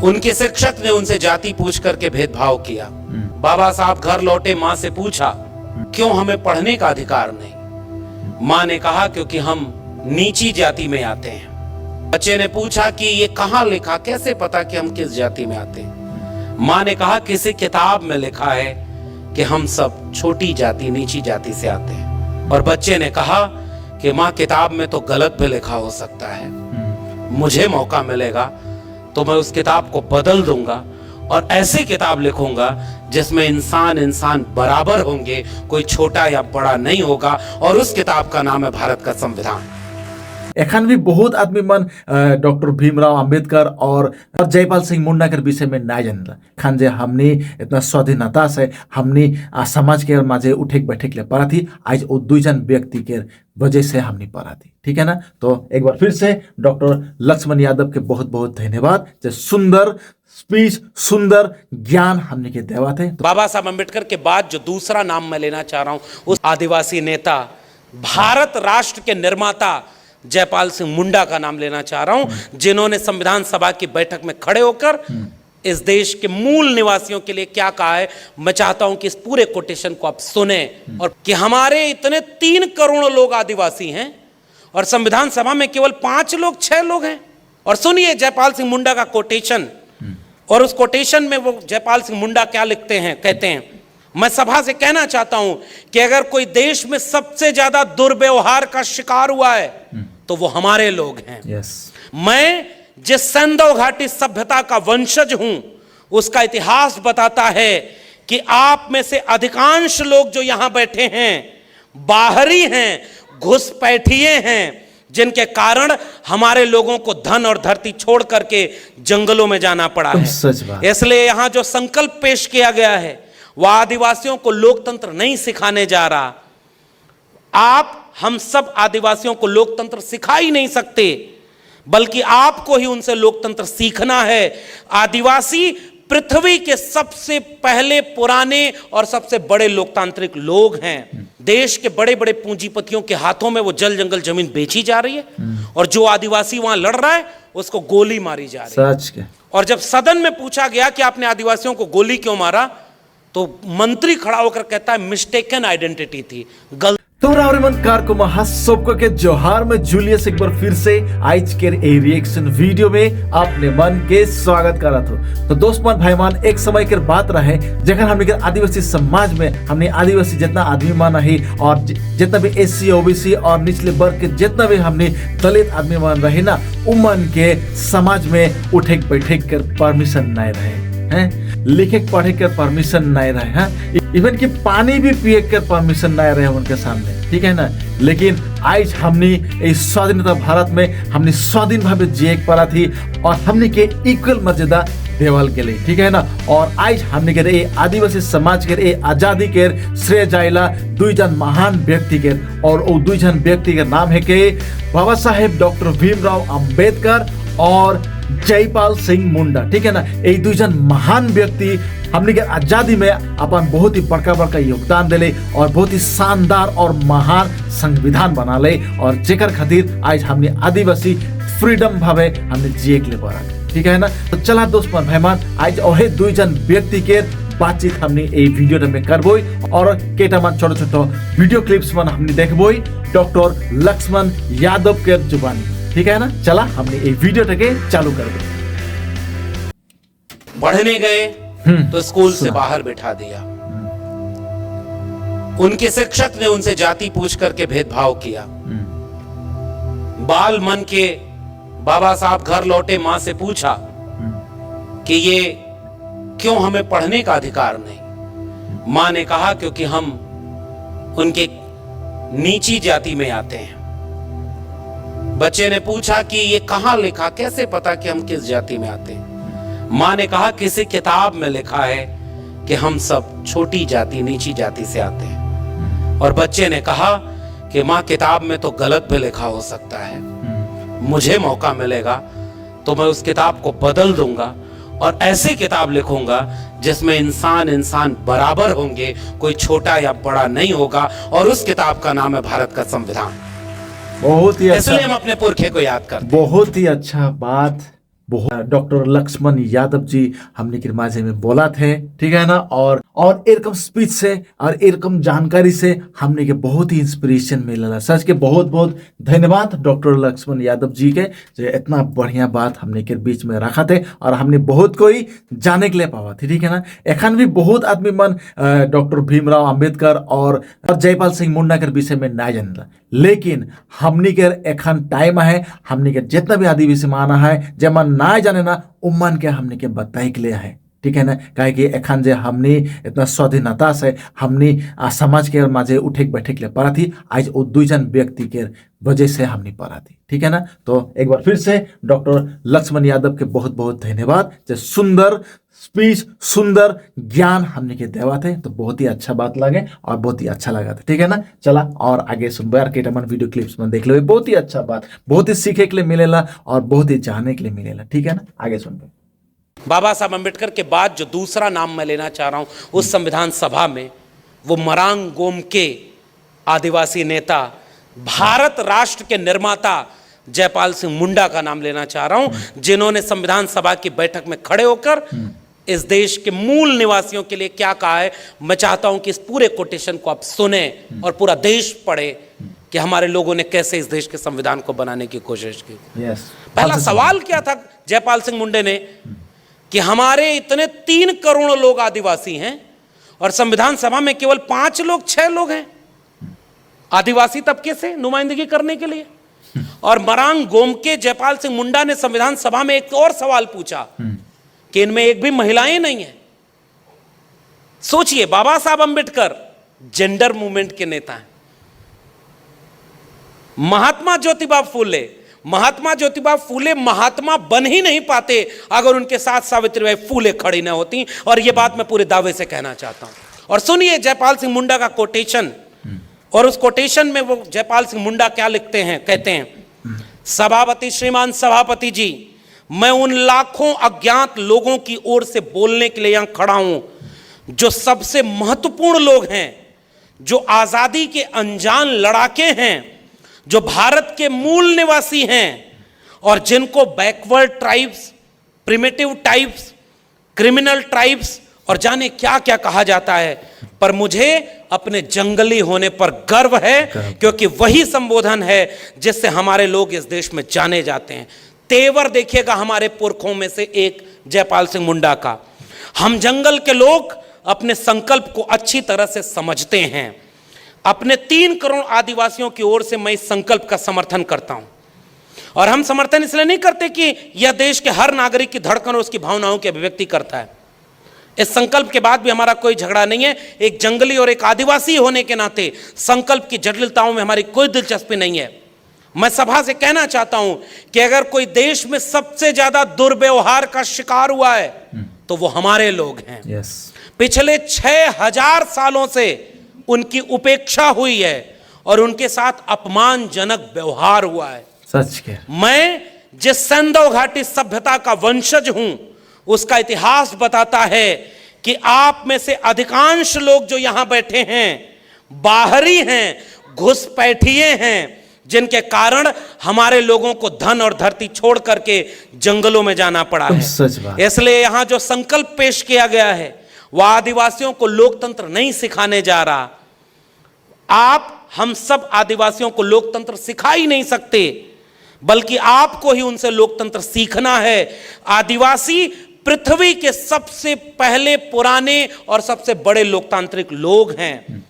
उनके शिक्षक ने उनसे जाति पूछ करके भेदभाव किया। बाबा साहब घर लौटे, माँ से पूछा क्यों हमें पढ़ने का अधिकार नहीं। माँ ने कहा क्योंकि हम नीची जाति में आते हैं। बच्चे ने पूछा कि ये कहाँ लिखा, कैसे पता कि हम किस जाति में आते हैं। माँ ने कहा किसी किताब में लिखा है कि हम सब छोटी जाति, नीची जाति से आते हैं। और बच्चे ने कहा कि माँ किताब में तो गलत भी लिखा हो सकता है, मुझे मौका मिलेगा तो मैं उस किताब को बदल दूंगा और ऐसी किताब लिखूंगा जिसमें इंसान इंसान बराबर होंगे, कोई छोटा या बड़ा नहीं होगा। और उस किताब का नाम है भारत का संविधान। एखन भी बहुत आदमी मन डॉक्टर भीमराव अंबेडकर और जयपाल सिंह मुंडा के विषय में नहीं जानला। खान जे हमने इतना स्वाधीनता से हमने समाज के माजे उठेक बैठेक ले पड़ा थी, आज वो दुईजन व्यक्ति के वजह से हमने पढ़ा थी। ठीक है ना। तो एक बार फिर से डॉक्टर लक्ष्मण यादव के बहुत बहुत धन्यवाद। जो सुंदर स्पीच, सुंदर ज्ञान हमने के देवा थे। बाबा साहब अम्बेडकर के बाद जो दूसरा नाम मैं लेना चाह रहा हूं, उस आदिवासी नेता, भारत राष्ट्र के निर्माता जयपाल सिंह मुंडा का नाम लेना चाह रहा हूं, जिन्होंने संविधान सभा की बैठक में खड़े होकर इस देश के मूल निवासियों के लिए क्या कहा है। मैं चाहता हूं कि इस पूरे कोटेशन को आप सुने, और कि हमारे इतने 3 करोड़ लोग आदिवासी हैं और संविधान सभा में केवल 5 लोग 6 लोग हैं। और सुनिए जयपाल सिंह मुंडा का कोटेशन, और उस कोटेशन में वो जयपाल सिंह मुंडा क्या लिखते हैं, कहते हैं, मैं सभा से कहना चाहता हूं कि अगर कोई देश में सबसे ज्यादा दुर्व्यवहार का शिकार हुआ है तो वो हमारे लोग हैं। मैं जिस सैंधव घाटी सभ्यता का वंशज हूं, उसका इतिहास बताता है कि आप में से अधिकांश लोग जो यहां बैठे हैं बाहरी हैं, घुसपैठिए हैं, जिनके कारण हमारे लोगों को धन और धरती छोड़ करके जंगलों में जाना पड़ा है। इसलिए यहां जो संकल्प पेश किया गया है वह आदिवासियों को लोकतंत्र नहीं सिखाने जा रहा। हम सब आदिवासियों को लोकतंत्र सिखा ही नहीं सकते, बल्कि आपको ही उनसे लोकतंत्र सीखना है। आदिवासी पृथ्वी के सबसे पहले, पुराने और सबसे बड़े लोकतांत्रिक लोग हैं। देश के बड़े बड़े पूंजीपतियों के हाथों में वो जल जंगल जमीन बेची जा रही है, और जो आदिवासी वहां लड़ रहा है उसको गोली मारी जा रही है। सच के। और जब सदन में पूछा गया कि आपने आदिवासियों को गोली क्यों मारा, तो मंत्री खड़ा होकर कहता है मिस्टेकन आइडेंटिटी थी, गलत। तो रावरीमन कार को सबको के जोहार में जूलियस एक बार फिर से आज के ए रिएक्शन वीडियो में आपने मन के स्वागत करा तो दोस्त मन भाई मान, एक समय के बात रहे जखन हमने आदिवासी समाज में हमने आदिवासी जितना आदमी मान रही और जितना भी एससी ओबीसी और निचले वर्ग के जितना भी हमने दलित आदमी मान रहे ना, उमन के समाज में उठे बैठे कर परमिशन नहीं रहे हैं, लिखे पढ़े कर परमिशन नहीं रहे हैं, इवन कि पानी भी पिए कर परमिशन नहीं रहे उनके सामने। ठीक है ना। लेकिन आज हमने इस स्वाधीनता भारत में हमने स्वाधीन भावे जिए पड़ा थी और हमने के इक्वल मर्यादा देवल के लिए। ठीक है ना। और आज हमने के आदिवासी समाज के आजादी के श्रेय जाइला दुईजन महान व्यक्ति के, और वो दुईजन व्यक्ति के नाम है के बाबा साहेब डॉक्टर भीमराव अंबेडकर और जयपाल सिंह मुंडा। ठीक है ना। ये दुईजन महान व्यक्ति हमने के आजादी में अपन बहुत ही बड़का बड़का योगदान दिले और बहुत ही शानदार और महान संविधान बना ले, और जेकर खातिर आज हमने आदिवासी फ्रीडम भावे हमने जिए के लिए पड़ा। ठीक है ना। तो चला दोस्त मन भाई मान, आज ओहे दुईजन व्यक्ति के बातचीत हमने ये वीडियो में करबोई और केटा मन छोटो छोटो वीडियो क्लिप्स मन हमने देखबोई डॉक्टर लक्ष्मण यादव के जुबानी। ठीक है ना। चला हमने ये वीडियो के चालू कर दो। पढ़ने गए तो स्कूल से बाहर बिठा दिया। उनके शिक्षक ने उनसे जाति पूछ करके भेदभाव किया। बाल मन के बाबा साहब घर लौटे, मां से पूछा कि ये क्यों हमें पढ़ने का अधिकार नहीं। मां ने कहा क्योंकि हम उनके नीची जाति में आते हैं। बच्चे ने पूछा कि ये कहां लिखा, कैसे पता कि हम किस जाति में आते हैं। मां ने कहा किसी किताब में लिखा है कि हम सब छोटी जाति, नीची जाति से आते हैं। और बच्चे ने कहा कि मां किताब में तो गलत भी लिखा हो सकता है, मुझे मौका मिलेगा तो मैं उस किताब को बदल दूंगा और ऐसी किताब लिखूंगा जिसमें इंसान इंसान बराबर होंगे, कोई छोटा या बड़ा नहीं होगा। और उस किताब का नाम है भारत का संविधान। बहुत ही अच्छा, इसलिए हम अपने पुरखे को याद करते हैं। बहुत ही अच्छा बात बहुत डॉक्टर लक्ष्मण यादव जी हमने के माझे में बोला थे, ठीक है ना। और एरकम स्पीच से और एरकम जानकारी से हमने के बहुत ही इंस्पिरेशन मिलला। सच के बहुत बहुत धन्यवाद डॉक्टर लक्ष्मण यादव जी के, जो इतना बढ़िया बात हमने के बीच में रखा थे और हमने बहुत कोई जाने के लिए पावा थे, ठीक है ना। एखन भी बहुत आदमी मन डॉक्टर भीमराव अंबेडकर और जयपाल सिंह मुंडा के विषय में ना जानेला, लेकिन हमनी के एखन टाइम है, हमनी के जितना भी आदिवासी माना है जेमन ना जाने ना उमन के हमनी के बताई के लिए है, ठीक है ना। काहे कि एखन जे हमनी इतना स्वाधीनता से हमनी समाज के माझे उठे बैठे के लिए पड़ा थी, आज वो 2 जन व्यक्ति के वजह से हमनी पड़ा थी, ठीक है ना। तो एक बार फिर से डॉक्टर लक्ष्मण यादव के बहुत बहुत धन्यवाद, जो सुंदर स्पीच सुंदर ज्ञान हमने के देवा थे। तो बहुत ही अच्छा बात लगे और बहुत ही अच्छा लगा था, ठीक है ना। चला और आगे सुनबे और केटमन वीडियो क्लिप्स में देख लो, बहुत ही अच्छा बात, बहुत ही सीखे के लिए मिलेला और बहुत ही जानने के लिए मिलेला, ठीक है ना। आगे सुनबे। बाबा साहब अम्बेडकर के बाद जो दूसरा नाम मैं लेना चाह रहा हूं उस संविधान सभा में, वो मरांग गोमके आदिवासी नेता, भारत राष्ट्र के निर्माता जयपाल सिंह मुंडा का नाम लेना चाह रहा हूं, जिन्होंने संविधान सभा की बैठक में खड़े होकर इस देश के मूल निवासियों के लिए क्या कहा है। मैं चाहता हूं कि इस पूरे कोटेशन को आप सुने और पूरा देश पढ़े कि हमारे लोगों ने कैसे इस देश के संविधान को बनाने की कोशिश की। पहला सवाल क्या था जयपाल सिंह मुंडे ने कि हमारे इतने 3 करोड़ लोग आदिवासी हैं और संविधान सभा में केवल 5 लोग 6 लोग हैं आदिवासी तबके से नुमाइंदगी करने के लिए। और मरांग गोमके जयपाल सिंह मुंडा ने संविधान सभा में एक और सवाल पूछा कि इनमें एक भी महिलाएं नहीं है। सोचिए, बाबा साहब अंबेडकर जेंडर मूवमेंट के नेता हैं। महात्मा ज्योतिबा फूले महात्मा बन ही नहीं पाते अगर उनके साथ सावित्रीबाई फूले खड़ी ना होती। और यह बात मैं पूरे दावे से कहना चाहता हूं। और सुनिए जयपाल सिंह मुंडा का कोटेशन, और उस कोटेशन में वो जयपाल सिंह मुंडा क्या लिखते हैं, कहते हैं, सभापति श्रीमान सभापति जी, मैं उन लाखों अज्ञात लोगों की ओर से बोलने के लिए यहां खड़ा हूं जो सबसे महत्वपूर्ण लोग हैं, जो आजादी के अनजान लड़ाके हैं, जो भारत के मूल निवासी हैं और जिनको backward tribes, primitive tribes, criminal tribes और जाने क्या क्या कहा जाता है। पर मुझे अपने जंगली होने पर गर्व है, क्योंकि वही संबोधन है जिससे हमारे लोग इस देश में जाने जाते हैं। तेवर देखिएगा हमारे पुरखों में से एक जयपाल सिंह मुंडा का। हम जंगल के लोग अपने संकल्प को अच्छी तरह से समझते हैं। अपने 3 करोड़ आदिवासियों की ओर से मैं इस संकल्प का समर्थन करता हूं। और हम समर्थन इसलिए नहीं करते कि यह देश के हर नागरिक की धड़कन और उसकी भावनाओं की अभिव्यक्ति करता है। इस संकल्प के बाद भी हमारा कोई झगड़ा नहीं है। एक जंगली और एक आदिवासी होने के नाते संकल्प की जटिलताओं में हमारी कोई दिलचस्पी नहीं है। मैं सभा से कहना चाहता हूं कि अगर कोई देश में सबसे ज्यादा दुर्व्यवहार का शिकार हुआ है तो वो हमारे लोग हैं। पिछले 6000 सालों से उनकी उपेक्षा हुई है और उनके साथ अपमानजनक व्यवहार हुआ है। सच के मैं जिस सैंधव घाटी सभ्यता का वंशज हूं उसका इतिहास बताता है कि आप में से अधिकांश लोग जो यहां बैठे हैं बाहरी हैं, घुसपैठिए हैं, जिनके कारण हमारे लोगों को धन और धरती छोड़ करके जंगलों में जाना पड़ा है। इसलिए यहां जो संकल्प पेश किया गया है वह आदिवासियों को लोकतंत्र नहीं सिखाने जा रहा। हम सब आदिवासियों को लोकतंत्र सिखा ही नहीं सकते, बल्कि आपको ही उनसे लोकतंत्र सीखना है। आदिवासी पृथ्वी के सबसे पहले पुराने और सबसे बड़े लोकतांत्रिक लोग हैं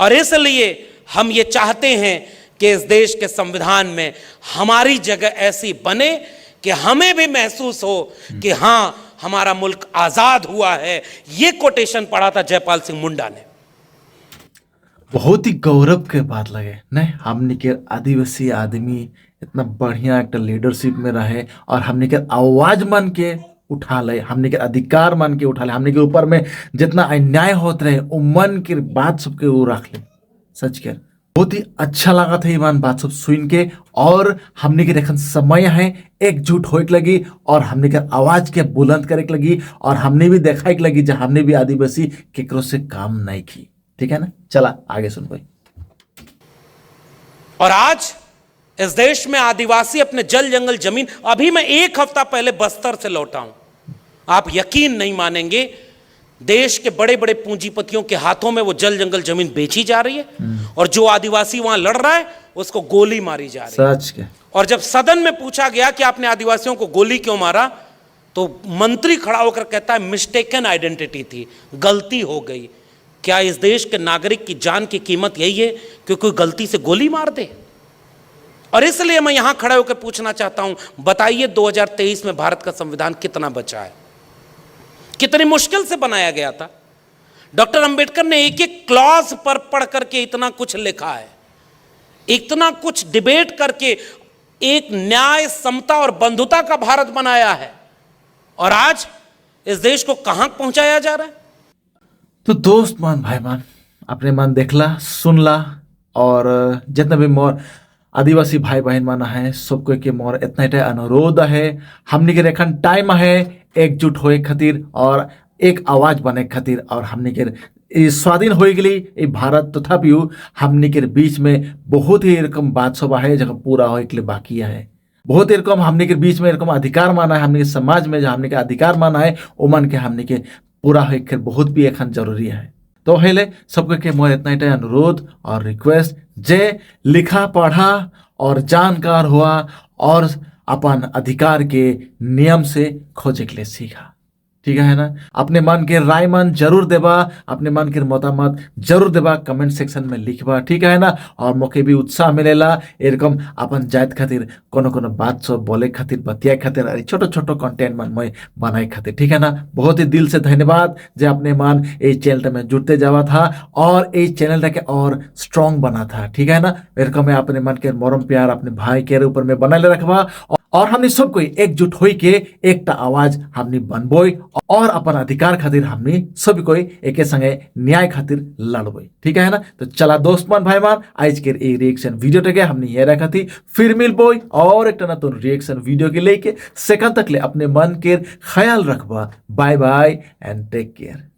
और इसलिए हम ये चाहते हैं कि इस देश के संविधान में हमारी जगह ऐसी बने कि हमें भी महसूस हो कि हां हमारा मुल्क आजाद हुआ है। ये कोटेशन पढ़ा था जयपाल सिंह मुंडा ने। बहुत ही गौरव के बात लगे नहीं, हमने के आदिवासी आदमी इतना बढ़िया एक लीडरशिप में रहे और हमने के आवाज मान के उठा ले, हमने के अधिकार मान के उठा ले, हमने के ऊपर में जितना अन्याय होते रहे वो मन की बात सबके वो रख ले। सच के बहुत ही अच्छा लगा था ईमान बात सब सुन के। और हमने के देखन समय है एकजुट होए के लगी और हमने के आवाज के बुलंद करे के लगी और हमने भी देखा के लगी जब हमने भी आदिवासी केकरो से काम नहीं की। ठीक है ना, चला आगे सुन भाई। और आज इस देश में आदिवासी अपने जल जंगल जमीन, अभी मैं 1 हफ्ता पहले बस्तर से लौटा हूं, आप यकीन नहीं मानेंगे, देश के बड़े बड़े पूंजीपतियों के हाथों में वो जल जंगल जमीन बेची जा रही है और जो आदिवासी वहां लड़ रहा है उसको गोली मारी जा रही है। सच के। और जब सदन में पूछा गया कि आपने आदिवासियों को गोली क्यों मारा, तो मंत्री खड़ा होकर कहता है मिस्टेकन आइडेंटिटी थी, गलती हो गई। क्या इस देश के नागरिक की जान की कीमत यही है कि कोई गलती से गोली मार दे? और इसलिए मैं यहां खड़ा होकर पूछना चाहता हूं, बताइए 2023 में भारत का संविधान कितना बचा है? कितनी मुश्किल से बनाया गया था। डॉक्टर अंबेडकर ने एक एक क्लॉज पर पढ़ करके इतना कुछ लिखा है, इतना कुछ डिबेट करके एक न्याय, समता और बंधुता का भारत बनाया है। और आज इस देश को कहां पहुंचाया जा रहा है? तो दोस्त मान भाई मान अपने मन देखला सुनला, और जितना भी मोर आदिवासी भाई बहन माना है सबको के मोर इतना ही अनुरोध है, हमने के रेखन टाइम है एकजुट होए खातिर और एक आवाज बने खातिर, और हमने के स्वाधीन हो गई ये भारत, तथापि हमने के बीच में बहुत ही रकम बात सब है जगह पूरा हो के लिए बाकी है। बहुत ही रकम हमने के बीच में रकम अधिकार माना है, हमने के समाज में जो हमने के अधिकार माना है वो मन के हमने के पूरा हो के बहुत भी एखन जरूरी है। तो हेले सबके के मोर इतना ही अनुरोध और रिक्वेस्ट, जे लिखा पढ़ा और जानकार हुआ और अपन अधिकार के नियम से खोजे के लिए सीखा, ठीक है ना। अपने मन के राय मन जरूर देबा, अपने मन के मतामत जरूर देबा, कमेंट सेक्शन में लिखबा, ठीक है ना। और मोके भी उत्साह मिलेला एरकम अपन जात खातिर कोनो कोनो बात सब बोले खातिर, बतिया खातिर, और छोटो छोटो कंटेंट मन मैं बनाए खातिर, ठीक है ना। बहुत ही दिल से धन्यवाद जे अपने मन ये चैनल में जुड़ते जावा था और ये चैनल के और स्ट्रॉन्ग बना था, ठीक है ना। एरकम में अपने मन के मरम प्यार अपने भाई के ऊपर में बनाए रखबा और हमने सब कोई एकजुट होई के एकटा आवाज हमने बनबोई और अपन अधिकार खातिर हमने सभी कोई एके संगे न्याय खातिर लड़बोई, ठीक है ना। तो चला दोस्त मान भाई मान आज के ये रिएक्शन वीडियो टेके हमने ये रखा थी, फिर मिलबोई और एक नतुन रिएक्शन वीडियो के लेके। सेकंड तक ले अपने मन के ख्याल रखबा। Bye bye and take care.